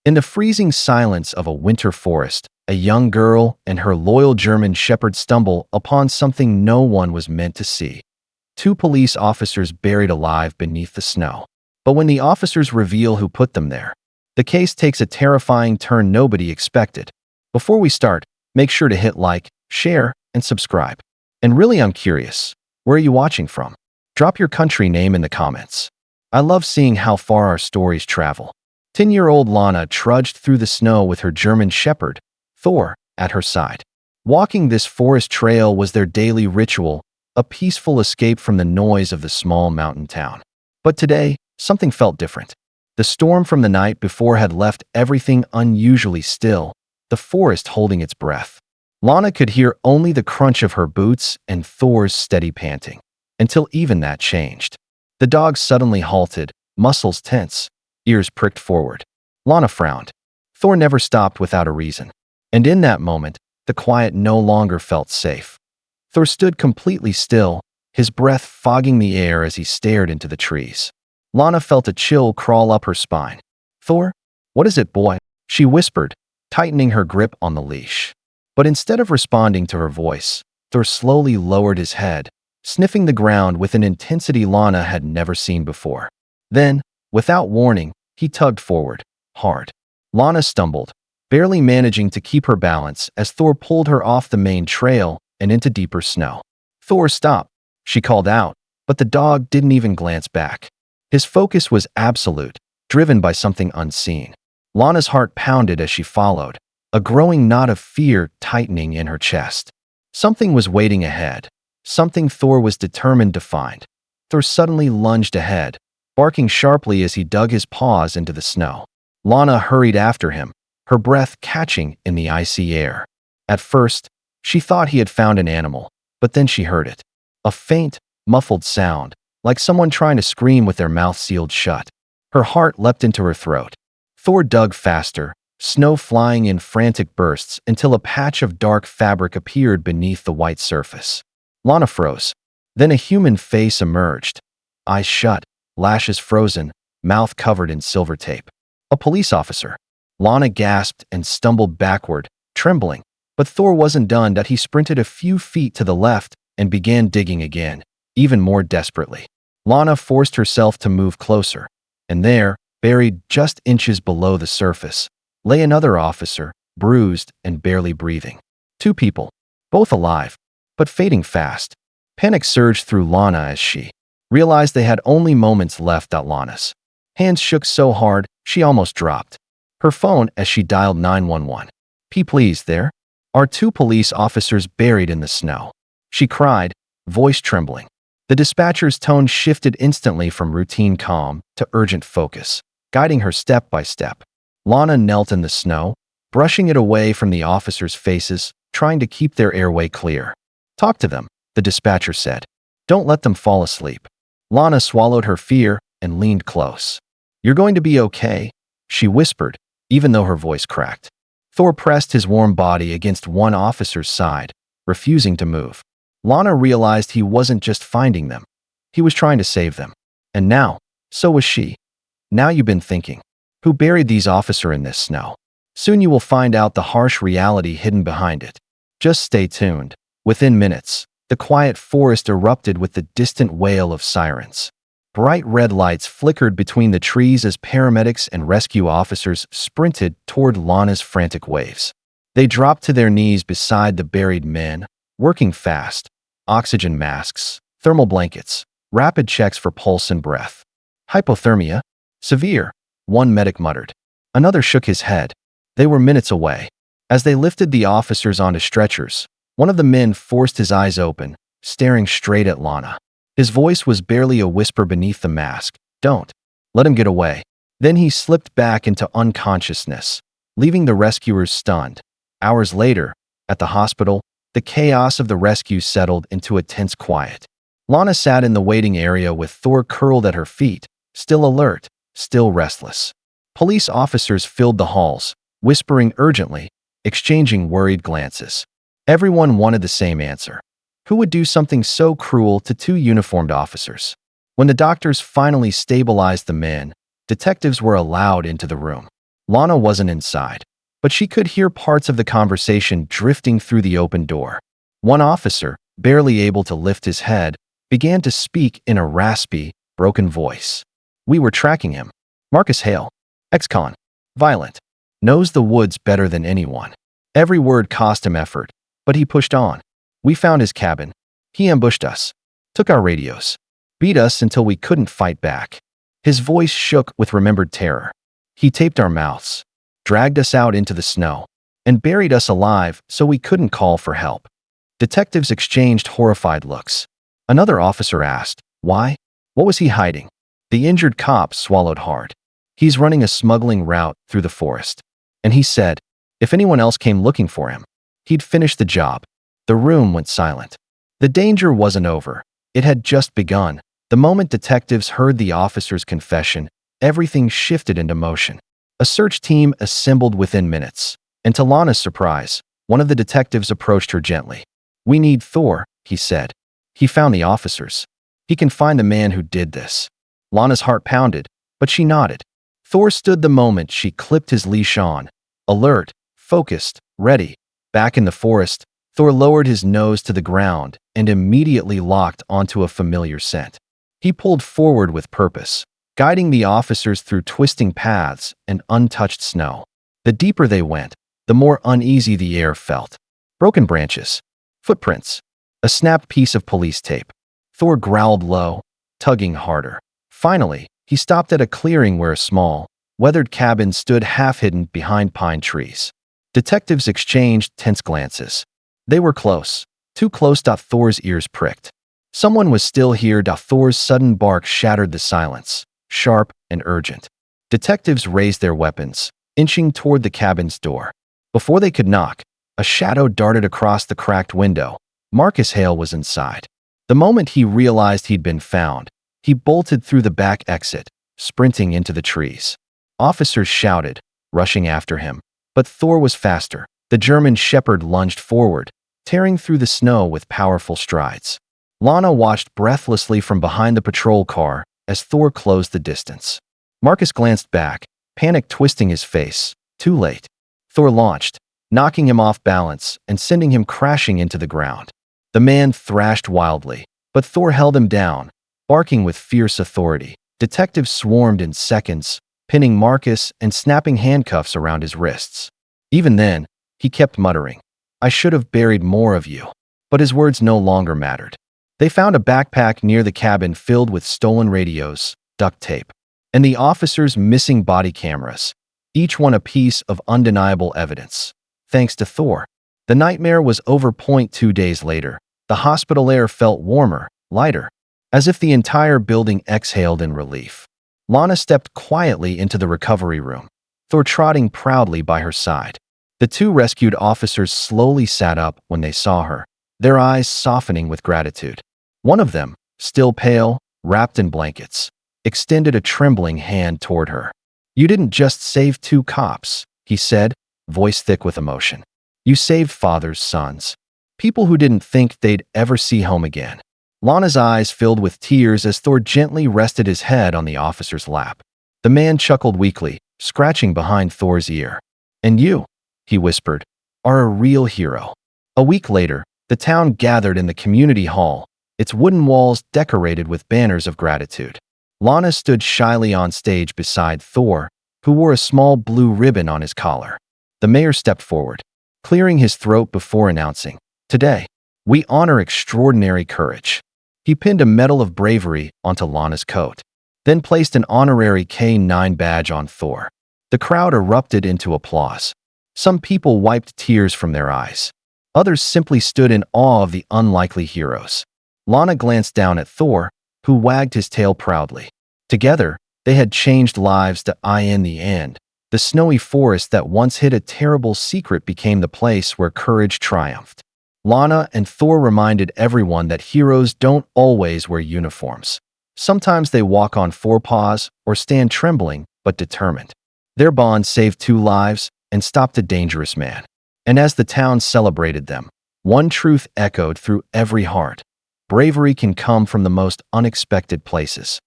In the freezing silence of a winter forest, a young girl and her loyal German shepherd stumble upon something no one was meant to see. Two police officers buried alive beneath the snow. But when the officers reveal who put them there, the case takes a terrifying turn nobody expected. Before we start, make sure to hit like, share, and subscribe. And really, I'm curious, where are you watching from? Drop your country name in the comments. I love seeing how far our stories travel. 10-year-old Lana trudged through the snow with her German shepherd, Thor, at her side. Walking this forest trail was their daily ritual, a peaceful escape from the noise of the small mountain town. But today, something felt different. The storm from the night before had left everything unusually still, the forest holding its breath. Lana could hear only the crunch of her boots and Thor's steady panting, until even that changed. The dog suddenly halted, muscles tense, ears pricked forward. Lana frowned. Thor never stopped without a reason. And in that moment, the quiet no longer felt safe. Thor stood completely still, his breath fogging the air as he stared into the trees. Lana felt a chill crawl up her spine. "Thor? What is it, boy?" she whispered, tightening her grip on the leash. But instead of responding to her voice, Thor slowly lowered his head, sniffing the ground with an intensity Lana had never seen before. Then, without warning, he tugged forward, hard. Lana stumbled, barely managing to keep her balance as Thor pulled her off the main trail and into deeper snow. "Thor, stop," she called out, but the dog didn't even glance back. His focus was absolute, driven by something unseen. Lana's heart pounded as she followed, a growing knot of fear tightening in her chest. Something was waiting ahead, something Thor was determined to find. Thor suddenly lunged ahead, barking sharply as he dug his paws into the snow. Lana hurried after him, her breath catching in the icy air. At first, she thought he had found an animal, but then she heard it. A faint, muffled sound, like someone trying to scream with their mouth sealed shut. Her heart leapt into her throat. Thor dug faster, snow flying in frantic bursts until a patch of dark fabric appeared beneath the white surface. Lana froze. Then a human face emerged, eyes shut, lashes frozen, mouth covered in silver tape. A police officer. Lana gasped and stumbled backward, trembling. But Thor wasn't done that. He sprinted a few feet to the left and began digging again, even more desperately. Lana forced herself to move closer, and there, buried just inches below the surface, lay another officer, bruised and barely breathing. Two people, both alive, but fading fast. Panic surged through Lana as she realized they had only moments left. Lana's hands shook so hard, she almost dropped her phone as she dialed 911. Please, there are two police officers buried in the snow," she cried, voice trembling. The dispatcher's tone shifted instantly from routine calm to urgent focus, guiding her step by step. Lana knelt in the snow, brushing it away from the officers' faces, trying to keep their airway clear. "Talk to them," the dispatcher said. "Don't let them fall asleep." Lana swallowed her fear and leaned close. "You're going to be okay," she whispered, even though her voice cracked. Thor pressed his warm body against one officer's side, refusing to move. Lana realized he wasn't just finding them. He was trying to save them. And now, so was she. "Now you've been thinking, who buried these officers in this snow? Soon you will find out the harsh reality hidden behind it. Just stay tuned." Within minutes, the quiet forest erupted with the distant wail of sirens. Bright red lights flickered between the trees as paramedics and rescue officers sprinted toward Lana's frantic waves. They dropped to their knees beside the buried men, working fast. Oxygen masks, thermal blankets, rapid checks for pulse and breath. "Hypothermia? Severe," one medic muttered. Another shook his head. They were minutes away. As they lifted the officers onto stretchers, one of the men forced his eyes open, staring straight at Lana. His voice was barely a whisper beneath the mask. "Don't let him get away." Then he slipped back into unconsciousness, leaving the rescuers stunned. Hours later, at the hospital, the chaos of the rescue settled into a tense quiet. Lana sat in the waiting area with Thor curled at her feet, still alert, still restless. Police officers filled the halls, whispering urgently, exchanging worried glances. Everyone wanted the same answer. Who would do something so cruel to two uniformed officers? When the doctors finally stabilized the men, detectives were allowed into the room. Lana wasn't inside, but she could hear parts of the conversation drifting through the open door. One officer, barely able to lift his head, began to speak in a raspy, broken voice. We were tracking him. Marcus Hale, ex-con, violent, knows the woods better than anyone. Every word cost him effort, but he pushed on. We found his cabin. He ambushed us, took our radios, beat us until we couldn't fight back. His voice shook with remembered terror. He taped our mouths, dragged us out into the snow, and buried us alive so we couldn't call for help. Detectives exchanged horrified looks. Another officer asked, why? What was he hiding? The injured cop swallowed hard. He's running a smuggling route through the forest. And he said, if anyone else came looking for him, he'd finish the job. The room went silent. The danger wasn't over. It had just begun. The moment detectives heard the officer's confession, everything shifted into motion. A search team assembled within minutes, and to Lana's surprise, one of the detectives approached her gently. We need Thor, he said. He found the officers. He can find the man who did this. Lana's heart pounded, but she nodded. Thor stood the moment she clipped his leash on, alert, focused, ready. Back in the forest, Thor lowered his nose to the ground and immediately locked onto a familiar scent. He pulled forward with purpose, guiding the officers through twisting paths and untouched snow. The deeper they went, the more uneasy the air felt. Broken branches, footprints, a snapped piece of police tape. Thor growled low, tugging harder. Finally, he stopped at a clearing where a small, weathered cabin stood half-hidden behind pine trees. Detectives exchanged tense glances. They were close, too close. Thor's ears pricked. Someone was still here. Thor's sudden bark shattered the silence, sharp and urgent. Detectives raised their weapons, inching toward the cabin's door. Before they could knock, a shadow darted across the cracked window. Marcus Hale was inside. The moment he realized he'd been found, he bolted through the back exit, sprinting into the trees. Officers shouted, rushing after him, but Thor was faster. The German shepherd lunged forward, tearing through the snow with powerful strides. Lana watched breathlessly from behind the patrol car as Thor closed the distance. Marcus glanced back, panic twisting his face. Too late. Thor launched, knocking him off balance and sending him crashing into the ground. The man thrashed wildly, but Thor held him down, barking with fierce authority. Detectives swarmed in seconds, pinning Marcus and snapping handcuffs around his wrists. Even then, he kept muttering, I should have buried more of you. But his words no longer mattered. They found a backpack near the cabin filled with stolen radios, duct tape, and the officers' missing body cameras, each one a piece of undeniable evidence. Thanks to Thor, the nightmare was over. 2 days later, the hospital air felt warmer, lighter, as if the entire building exhaled in relief. Lana stepped quietly into the recovery room, Thor trotting proudly by her side. The two rescued officers slowly sat up when they saw her, their eyes softening with gratitude. One of them, still pale, wrapped in blankets, extended a trembling hand toward her. You didn't just save 2 cops, he said, voice thick with emotion. You saved father's sons. People who didn't think they'd ever see home again. Lana's eyes filled with tears as Thor gently rested his head on the officer's lap. The man chuckled weakly, scratching behind Thor's ear. And you, he whispered, are a real hero. A week later, the town gathered in the community hall, its wooden walls decorated with banners of gratitude. Lana stood shyly on stage beside Thor, who wore a small blue ribbon on his collar. The mayor stepped forward, clearing his throat before announcing, Today, we honor extraordinary courage. He pinned a Medal of Bravery onto Lana's coat, then placed an honorary K9 badge on Thor. The crowd erupted into applause. Some people wiped tears from their eyes. Others simply stood in awe of the unlikely heroes. Lana glanced down at Thor, who wagged his tail proudly. Together, they had changed lives. In the end, the snowy forest that once hid a terrible secret became the place where courage triumphed. Lana and Thor reminded everyone that heroes don't always wear uniforms. Sometimes they walk on 4 paws or stand trembling but determined. Their bond saved 2 lives and stopped a dangerous man. And as the town celebrated them, one truth echoed through every heart. Bravery can come from the most unexpected places.